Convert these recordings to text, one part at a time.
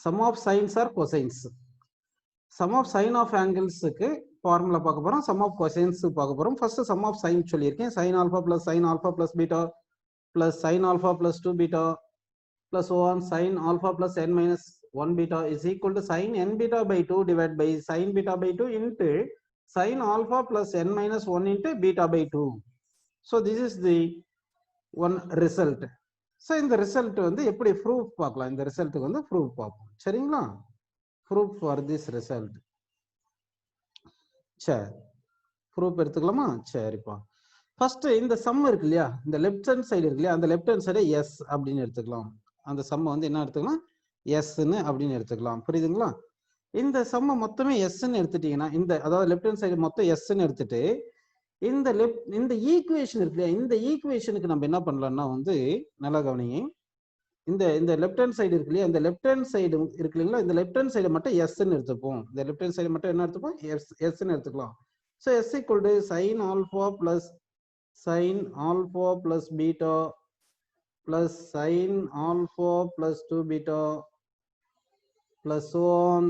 sum of sines or cosines. Sum of sine of angles க்கு formula பார்க்க போறோம். Sum of cosines பார்க்க போறோம். First sum of sine சொல்லியிருக்கேன். sin alpha plus beta plus sin alpha plus 2 beta plus so on sin alpha plus n minus 1 beta is equal to sin n beta by 2 divided by sin beta by 2 into sin alpha plus n minus 1 into beta by 2. So this is the one result. So இந்த result வந்து எப்படி proof பார்க்கலாம். இந்த result வந்து proof பார்ப்போம். சரிங்களா? Proof for this result. சரி. Proof எடுத்துக்கலாமா? சரிப்பா. First இந்த sum இருக்கு இல்லையா? இந்த left hand side இருக்கு இல்லையா? அந்த left hand side s அப்படின்னு எடுத்துக்கலாம். அந்த sum வந்து என்ன எடுத்துக்கலாம்? s ன்னு அப்படின்னு எடுத்துக்கலாம். புரியுதுங்களா? இந்த sum மொத்தமே s ன்னு எடுத்துட்டீங்கன்னா இந்த அதாவது left hand side மொத்தம் s ன்னு எடுத்துட்டு இந்த ஈக்குவேஷன் இருக்கு இல்லையா? இந்த ஈக்குவேஷனுக்கு நம்ம என்ன பண்ணலாம்னா வந்து நல்லா கவனிங்க. இந்த லெஃப்ட் ஹேண்ட் சைடு இருக்கு இல்லையா? இந்த லெஃப்ட் ஹேண்ட் சைடு இருக்கு இல்லைங்களா? இந்த லெஃப்ட் ஹேண்ட் சைடு மட்டும் s ன்னு எடுத்துப்போம். இந்த லெஃப்ட் ஹேண்ட் சைடு மட்டும் என்ன எடுத்துப்போம்? s ன்னு எடுத்துக்கலாம். So s equal to sin alpha plus beta plus sin alpha plus 2 beta plus so on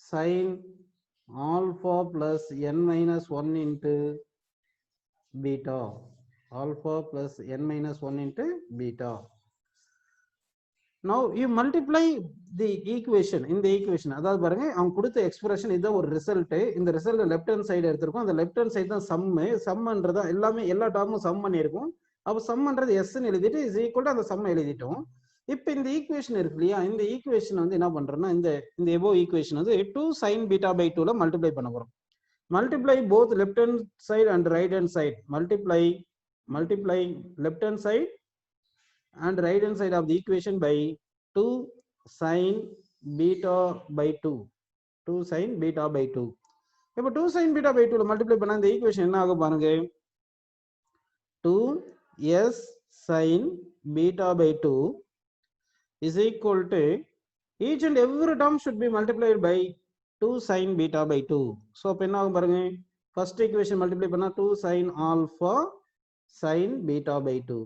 sin alpha plus n minus 1 into beta, alpha plus n minus 1 into beta. Now you multiply the equation in the equation. அதாவது பாருங்க அவங்க கொடுத்த expression இதுதான் ஒரு result. இந்த result left hand side எடுத்திருக்கோம். அந்த left hand side தான் சம்ன்றதா எல்லாமே எல்லா டேர்மும் சம் பண்ணியிருக்கும். அப்போ சம்ன்றது எஸ்ன்னு எழுதிட்டு இஸ் ஈக்குவல் டு அந்த சம் எழுதிட்டோம். இப்போ இந்த ஈக்குவேஷன் இருக்கு இல்லையா? இந்த ஈக்குவேஷன் வந்து என்ன பண்றோம்னா இந்த எபோ ஈக்குவேஷன் வந்து 2 sin beta by 2 ல மல்டிப்ளை பண்ண போறோம். Multiply both left hand side and right hand side. Multiply left hand side and right hand side of the equation by 2 sin beta by 2. 2 sin beta by 2. இப்போ 2 sin beta by 2 ல multiply பண்ணா இந்த equation என்ன ஆகும் பாருங்க. 2s sin beta by 2 is equal to each and every term should be multiplied by 2 sin beta by 2. So அப்ப என்ன ஆகும் பாருங்க. First equation multiply பண்ணா 2 sin alpha sin beta by 2.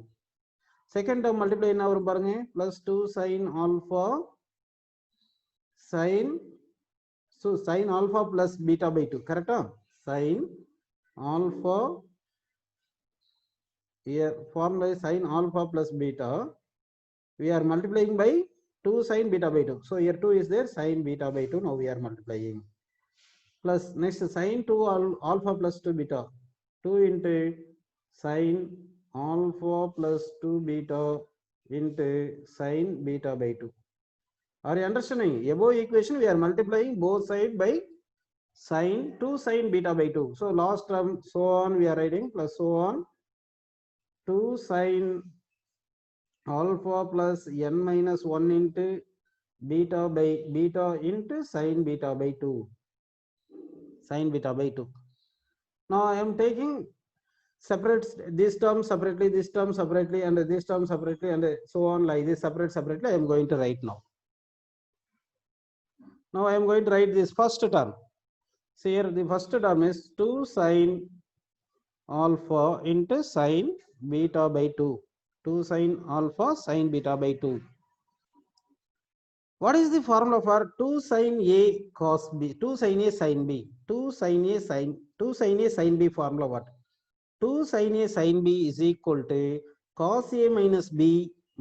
Second term multiply என்ன வரும் பாருங்க. Plus 2 sin alpha sin alpha plus beta by 2. Correct? Sin alpha, here formula is sin alpha plus beta. We are multiplying by 2 sin beta by 2. So here 2 is there, sin beta by 2. Now we are multiplying. Plus next sin 2 alpha plus 2 beta. 2 into sin alpha plus 2 beta into sin beta by 2. Are you understanding? Above equation we are multiplying both sides by sin 2 sin beta by 2. So last term so on we are writing plus so on 2 sin alpha plus n minus 1 into beta by beta into sin beta by 2. Sin beta by 2. Now I am taking separate this term separately, this term separately, and this term separately, and so on like this separately. I am going to write now. Now I am going to write this first term. So here the first term is 2 sin alpha into sin beta by 2. 2 sin alpha sin beta by 2. What is the formula for 2 sin A cos B? 2 sin A sin B. 2 sin A sin B formula what? 2 sin A sin B is equal to cos A minus B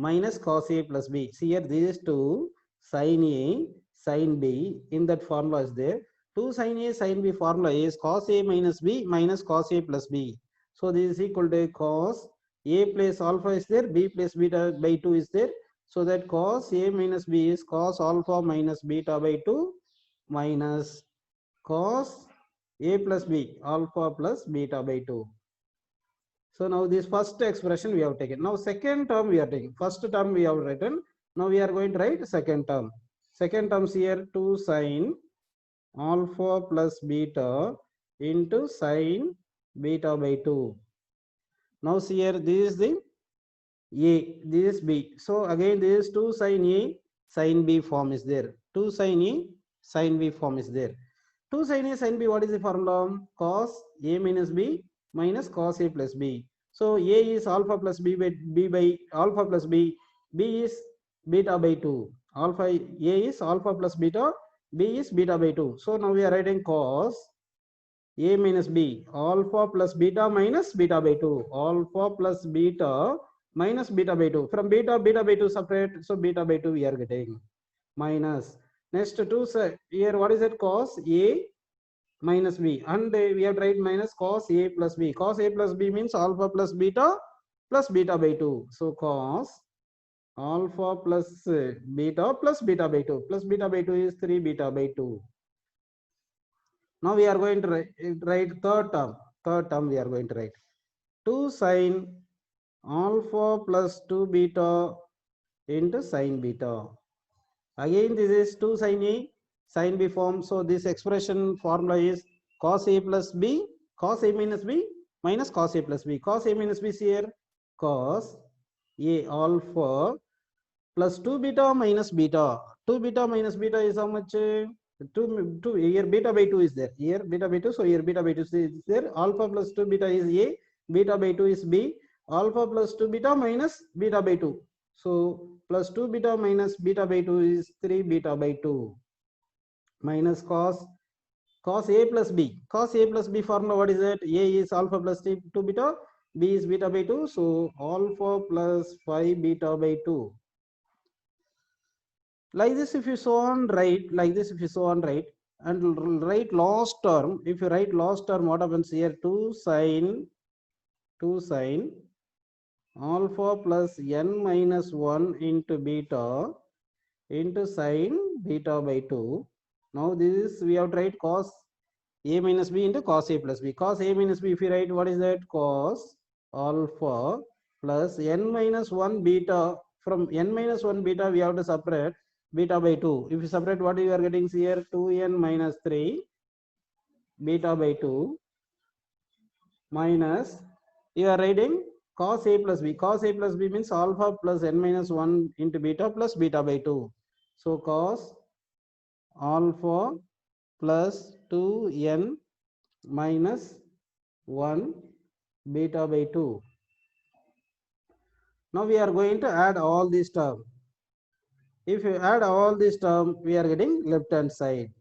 minus cos A plus B. See here this is 2 sin A sin B. In that formula is there. 2 sin A sin B formula is cos A minus B minus cos A plus B. So this is equal to cos A plus alpha is there, B plus beta by 2 is there. So that cos A minus B is cos alpha minus beta by 2 minus cos A plus B alpha plus beta by 2. So now this first expression we have taken. Now second term we are taking. First term we have written. Now we are going to write second term. Second term here 2 sin alpha plus beta into sin beta by 2. Now see here this is the A, this is B. So again this is 2 sin A sin B form is there. 2 sin A sin B form is there. 2 sin A sin B, what is the formula? Cos A minus B minus cos A plus B. So A is alpha plus B by alpha plus B. B is beta by 2. Alpha A is alpha plus beta, B is beta by 2. So now we are writing cos A minus B, alpha plus beta minus beta by 2, alpha plus beta minus beta by 2. From beta by 2 separate, so beta by 2 we are getting minus. Next two here, what is it? Cos A minus B, and we have to write minus cos A plus B. Cos A plus B means alpha plus beta by 2. So cos alpha plus beta by 2, plus beta by 2 is 3 beta by 2. Now we are going to write third term. Third term we are going to write 2 sine alpha plus 2 beta into sine beta. Again, this is 2 sine A, sine B form. So this expression formula is cos A plus B, cos A minus B minus cos A plus B. Cos A minus B is here cos A alpha plus 2 beta minus beta. 2 beta minus beta is how much? 2 here beta by 2 is there. Here beta by 2, so here beta by 2 is there. Alpha plus 2 beta is A, beta by 2 is B. Alpha plus 2 beta minus beta by 2. So plus 2 beta minus beta by 2 is 3 beta by 2 minus cos A plus B. Cos A plus B formula, what is it? A is alpha plus 2 beta, B is beta by 2. So alpha plus 5 beta by 2. Like this, if you so on write, like this, if you so on write, and write last term, if you write last term, what happens here? 2 sine alpha plus n minus 1 into beta into sine beta by 2. Now this is, we have to write cos A minus B into cos A plus B. Cos A minus B, if you write, what is that? Cos alpha plus n minus 1 beta. From n minus 1 beta, we have to separate beta by 2. If you separate, what you are getting here? 2n minus 3 beta by 2 minus, you are writing cos A plus B. Cos A plus B means alpha plus n minus 1 into beta plus beta by 2. So cos alpha plus 2n minus 1 beta by 2. Now we are going to add all these terms. If you add all these terms, we are getting left hand side.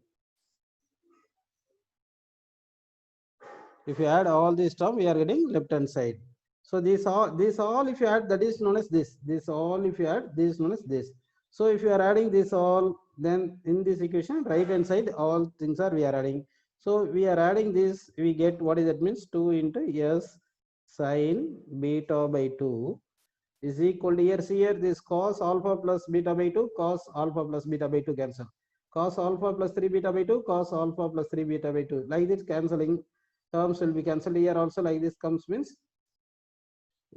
If you add all these terms, we are getting left hand side. So this all if you add, that is known as this. This all if you add, this is known as this. So if you are adding this all, then in this equation, right hand side, all things are we are adding. So we are adding this, we get, what is that means? 2 into s sine beta by 2 is equal to, here this cos alpha plus beta by 2, cos alpha plus beta by 2 cancel. Cos alpha plus 3 beta by 2, cos alpha plus 3 beta by 2. Like this cancelling, terms will be cancelled. Here also like this comes means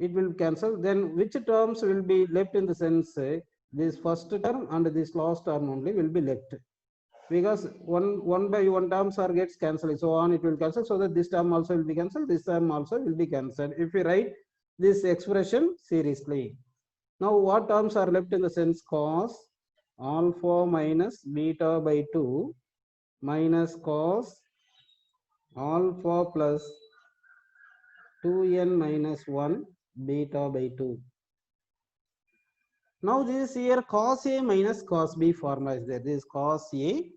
it will cancel. Then which terms will be left in the sense, this first term and this last term only will be left, because one by one terms are gets cancelled, so on it will cancel, so that this term also will be cancelled, this term also will be cancelled if we write this expression seriously. Now what terms are left in the sense? Cos alpha minus beta by 2 minus cos alpha plus 2n minus 1 beta by 2. Now this here cos A minus cos B formula is there. This is cos A,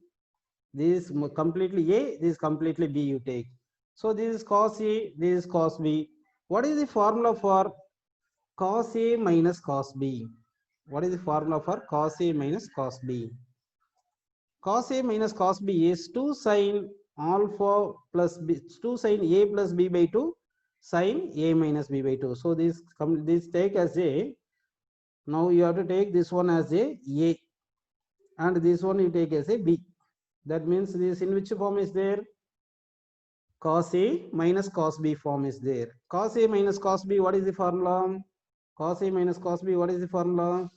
this is completely A, this is completely B you take. So this is cos A, this is cos B. What is the formula for cos A minus cos B? What is the formula for cos A minus cos B? Cos A minus cos B is 2 sine alpha plus B, 2 sine A plus B by 2 sine A minus B by 2. So this take as A. Now you have to take this one as a and this one you take as a B. That means this in which form is there? Cos A minus cos B form is there. Cos A minus cos B, what is the formula? Cos A minus cos B, what is the formula?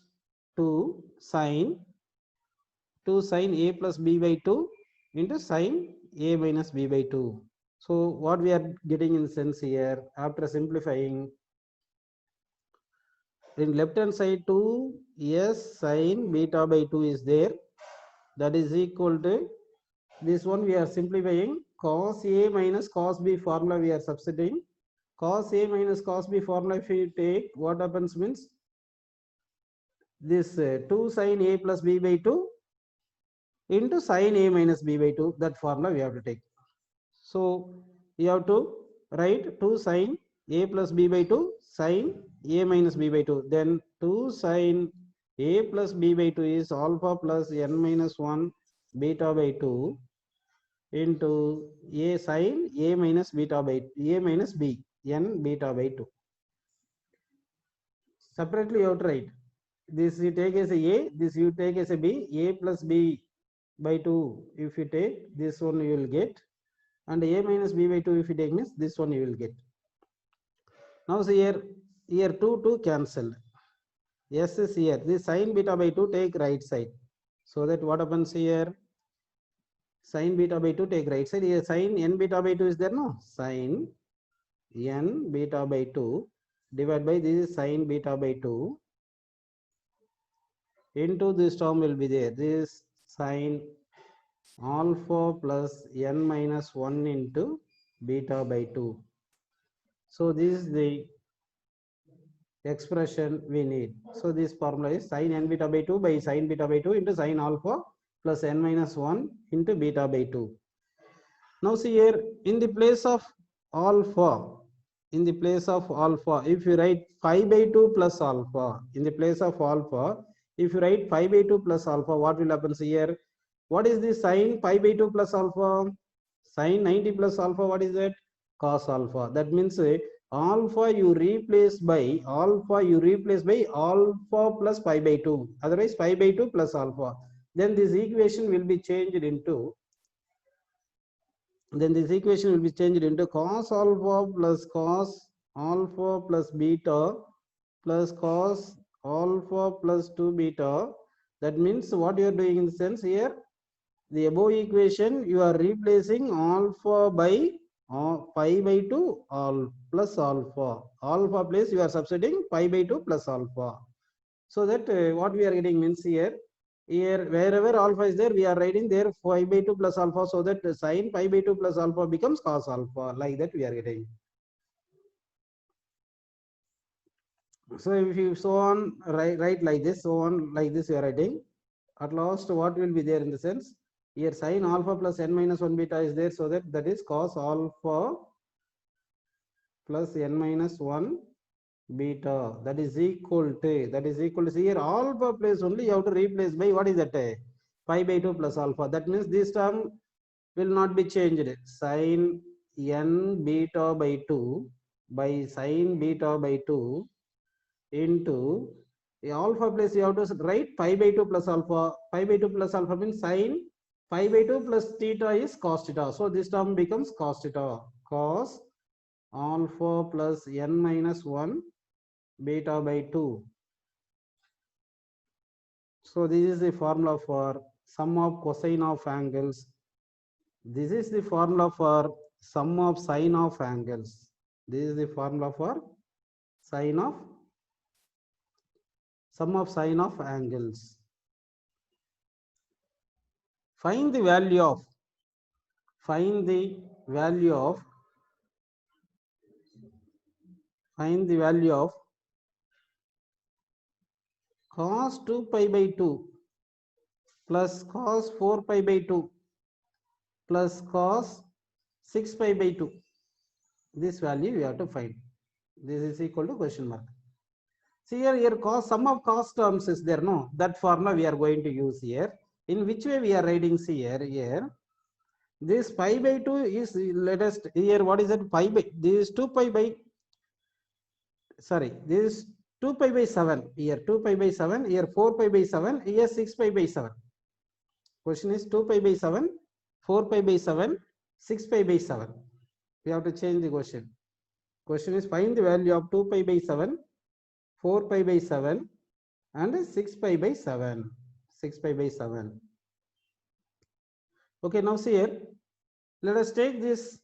2 sine A plus B by 2 into sine A minus B by 2. So what we are getting in sense here, after simplifying, in left hand side 2 s sine beta by 2 is there, that is equal to this one we are simplifying, cos A minus cos B formula we are substituting. Cos A minus cos B formula if you take, what happens means this 2 sine a plus b by 2 into sine a minus b by 2. That formula we have to take. So you have to write 2 sine a plus b by 2 sine a minus b by 2. Then 2 sine a plus b by 2 is alpha plus n minus 1 beta by 2 into a sine a minus beta by a minus b n beta by 2. Separately you have to write. This you take as a, this you take as a b, a plus b by 2 if you take this one you will get, and a minus b by 2 if you take means this one you will get. Now see here 2 cancel. S is here. This sine beta by 2 take right side. So that what happens here? Sine beta by 2 take right side. Here sine n beta by 2 is there, no? Sine n beta by 2 divided by this sine beta by 2 into this term will be there. This sine alpha plus n minus 1 into beta by 2. So this is the expression we need. So this formula is sine n beta by 2 by sine beta by 2 into sine alpha plus n minus 1 into beta by 2. Now see here, in the place of alpha, if you write 5 by 2 plus alpha, in the place of alpha, if you write 5 by 2 plus alpha, what will happen here? What is the sine pi by 2 plus alpha? Sine 90 plus alpha, what is that? Cos alpha. That means alpha you replace by alpha plus pi by 2. Otherwise pi by 2 plus alpha. Then this equation will be changed into cos alpha plus beta plus cos alpha plus 2 beta. That means what you are doing in the sense here, the above equation you are replacing alpha by pi by 2 plus alpha. Alpha place you are substituting pi by 2 plus alpha. So that what we are getting means here wherever alpha is there we are writing there pi by 2 plus alpha, so that sine pi by 2 plus alpha becomes cos alpha. Like that we are getting. So if you so on write like this, so on like this you are writing. At last what will be there in the sense, here sine alpha plus n minus 1 beta is there, so that is cos alpha plus n minus 1 beta, that is equal to see here alpha place only you have to replace by what is that, pi by 2 plus alpha. That means this term will not be changed. Sine n beta by 2 by sine beta by 2 into alpha place you have to write pi by 2 plus alpha. Pi by 2 plus alpha means sine pi by 2 plus theta is cos theta. So this term becomes cos theta. Cos alpha plus n minus 1 beta by 2. So this is the formula for sum of cosine of angles. This is the formula for sum of sine of angles. This is the formula for sum of sine of angles. Find the value of cos 2 pi by 2 plus cos 4 pi by 2 plus cos 6 pi by 2. This value we have to find. This is equal to question mark. See here cos, sum of cos terms is there, no? That formula we are going to use here. In which way we are writing? See here this pi by 2 is, let us here, what is it? Pi by, this is 2 pi by, sorry, this is 2 pi by 7. Here 2 pi by 7, here 4 pi by 7, here 6 pi by 7. Question is 2 pi by 7, 4 pi by 7, 6 pi by 7. We have to change the question. Question is find the value of 2 pi by 7, 4 pi by 7 and 6 pi by 7. 6 pi by 7. Okay, now see here. Let us take this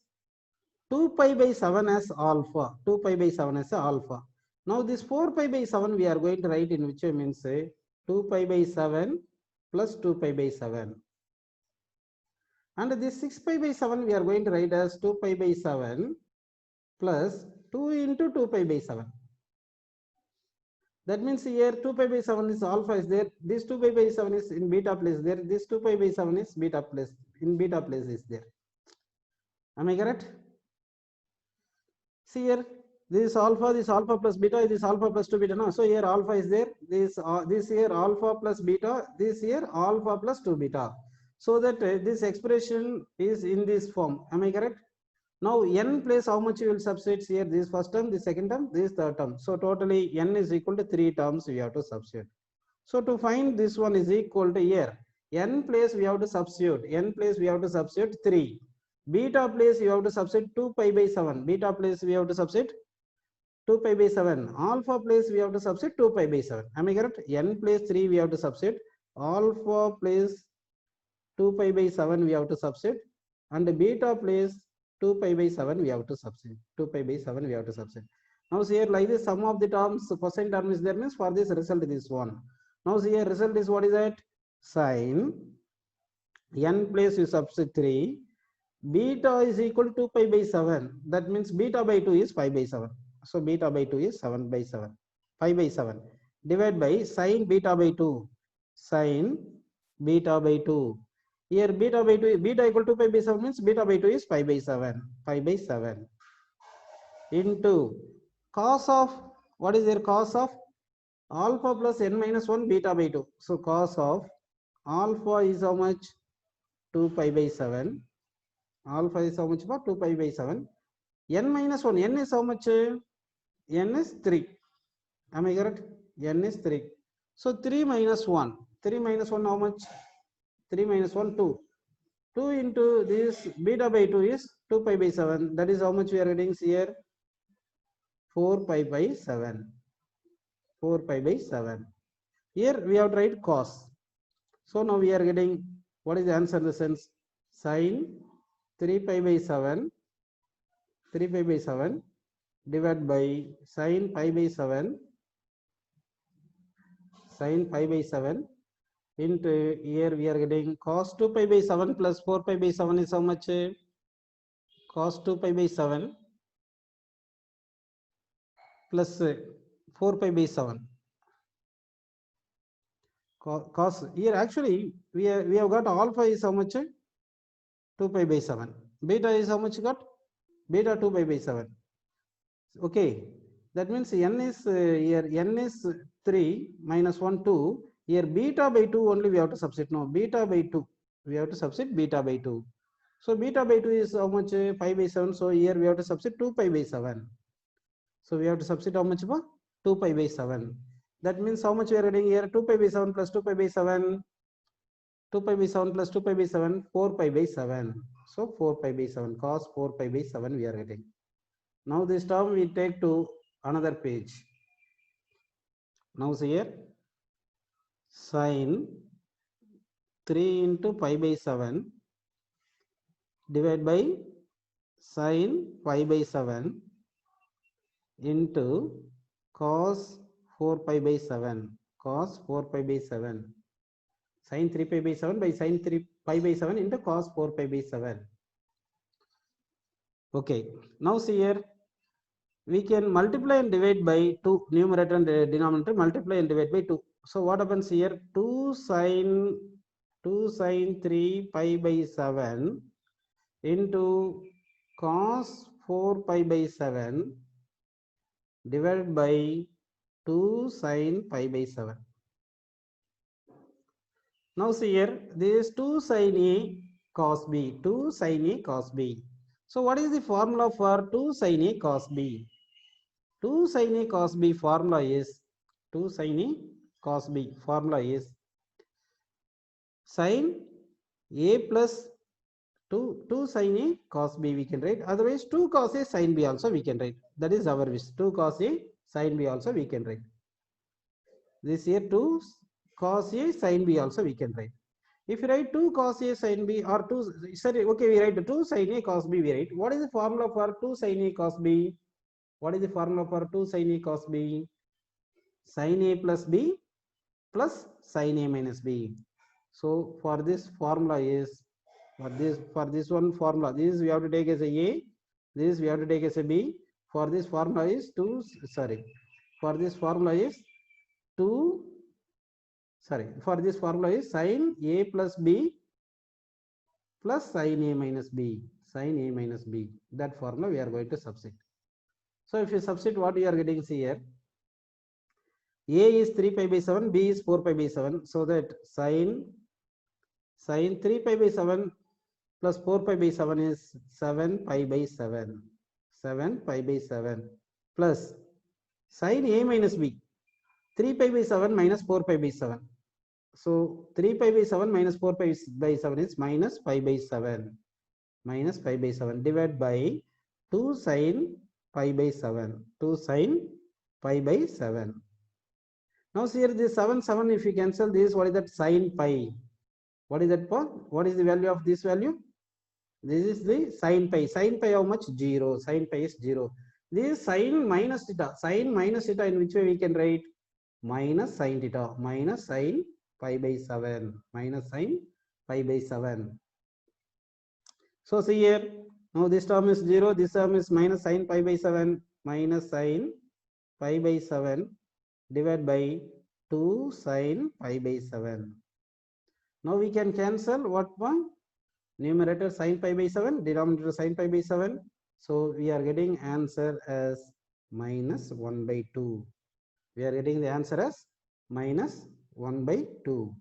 2 pi by 7 as alpha. 2 pi by 7 as alpha. Now this 4 pi by 7 we are going to write in which way means 2 pi by 7 plus 2 pi by 7. And this 6 pi by 7 we are going to write as 2 pi by 7 plus 2 into 2 pi by 7. That means here 2 pi by 7 is alpha is there. This 2 pi by 7 is in beta place there. This 2 pi by 7 is beta place. In beta place is there. Am I correct? See here, this alpha plus beta, this alpha plus 2 beta. No, so here alpha is there. This here alpha plus beta. This here alpha plus 2 beta. So that this expression is in this form. Am I correct? Now n place how much you will substitute here? This first term, this second term, this third term. So totally n is equal to 3 terms we have to substitute. So to find this one is equal to here, n place we have to substitute, n place we have to substitute 3. Beta place you have to substitute 2 pi by 7. Beta place we have to substitute 2 pi by 7. Alpha place we have to substitute 2 pi by 7. Am I correct? N place 3 we have to substitute. Alpha place 2 pi by 7 we have to substitute. And beta place 2 pi by 7 we have to substitute. 2 pi by 7 we have to substitute. Now see here like this, sum of the terms, cosine term is there, means for this result this one. Now see here result is what is that? Sine n place you substitute 3. Beta is equal to 2 pi by 7. That means beta by 2 is 5 by 7. So beta by 2 is 7 by 7. 5 by 7. Divide by sine beta by 2. Sine beta by 2. Here beta by 2, beta equal to 2 pi by 7 means beta by 2 is 5 by 7. 5 by 7. Into cos of, what is their cos of? Alpha plus n minus 1 beta by 2. So cos of alpha is how much? 2 pi by 7. Alpha is how much for 2 pi by 7. N minus 1. N is how much? N is 3. Am I correct? N is 3. So 3 minus 1. 3 minus 1 how much? 3 minus 1, 2. 2 into this beta by 2 is 2 pi by 7. That is how much we are getting here? 4 pi by 7. 4 pi by 7. Here we have to write cos. So now we are getting, what is the answer in the sense? Sine 3 pi by 7. 3 pi by 7 divided by sine pi by 7. Sine pi by 7 into here we are getting cos 2 pi by 7 plus 4 pi by 7 is how much? Cos 2 pi by 7 plus 4 pi by 7. Cos here actually we have got alpha is how much? 2 pi by 7. Beta is how much got? Beta 2 pi by 7. Okay, that means n is here n is 3 minus 1 2. Here beta by 2 only we have to substitute. No, beta by 2 we have to substitute beta by 2. So beta by 2 is how much? 5 by 7. So here we have to substitute 2 pi by 7. So we have to substitute how much for? 2 pi by 7. That means how much we are getting here? 2 pi by 7 plus 2 pi by 7. 2 pi by 7 plus 2 pi by 7, 4 pi by 7. So 4 pi by 7, cos 4 pi by 7 we are getting. Now this term we take to another page. Now see here, sine 3 into pi by 7 divided by sine pi by 7 into cos 4 pi by 7. Cos 4 pi by 7. Sine 3 pi by 7 by sine 3 pi by 7 into cos 4 pi by 7. Okay, now see here, we can multiply and divide by 2, numerator and denominator, multiply and divide by 2. So what happens here? 2 sine 3 pi by 7 into cos 4 pi by 7 divided by 2 sine pi by 7. Now see here, this 2 sine A cos B, 2 sine A cos B. So what is the formula for 2 sine A cos B? 2 sine A cos B formula is, 2 sine A cos B formula is sine A plus 2 sine A cos B we can write. Otherwise 2 cos A sine B also we can write. That is our wish. 2 cos A sine B also we can write. This here 2 cos A sine B also we can write. If you write 2 cos A sine B or 2, sorry, okay, we write 2 sine A cos B we write. What is the formula for 2 sine A cos B? What is the formula for 2 sine A cos B? Sine A plus B plus sine A minus B. So for this formula is, for this one formula, this we have to take as a, this we have to take as a B. For this formula is 2, sorry, for this formula is 2, sorry, for this formula is sin A plus B plus sin A minus B, sin A minus B. That formula we are going to substitute. So if you substitute, what you are getting here, A is 3 pi by 7, B is 4 pi by 7. So that sin 3 pi by 7 plus 4 pi by 7 is 7 pi by 7. 7 pi by 7 plus sin A minus B, 3 pi by 7 minus 4 pi by 7. So 3 pi by 7 minus 4 pi by 7 is minus pi by 7. Minus pi by 7 divided by 2 sin pi by 7. 2 sin pi by 7. Now here this 7, 7, if you cancel this, what is that? Sin pi. What is that for? What is the value of this value? This is the sin pi. Sin pi how much? 0. Sin pi is 0. This is sin minus theta. Sin minus theta, in which way we can write? Minus sin theta. Minus sin pi by 7. Minus sin pi by 7. So see here. Now this term is 0. This term is minus sin pi by 7. Minus sin pi by 7 divided by 2 sin pi by 7. Now we can cancel what one? Numerator sin pi by 7, denominator sin pi by 7. So we are getting answer as minus 1 by 2. We are getting the answer as minus 1 by 2.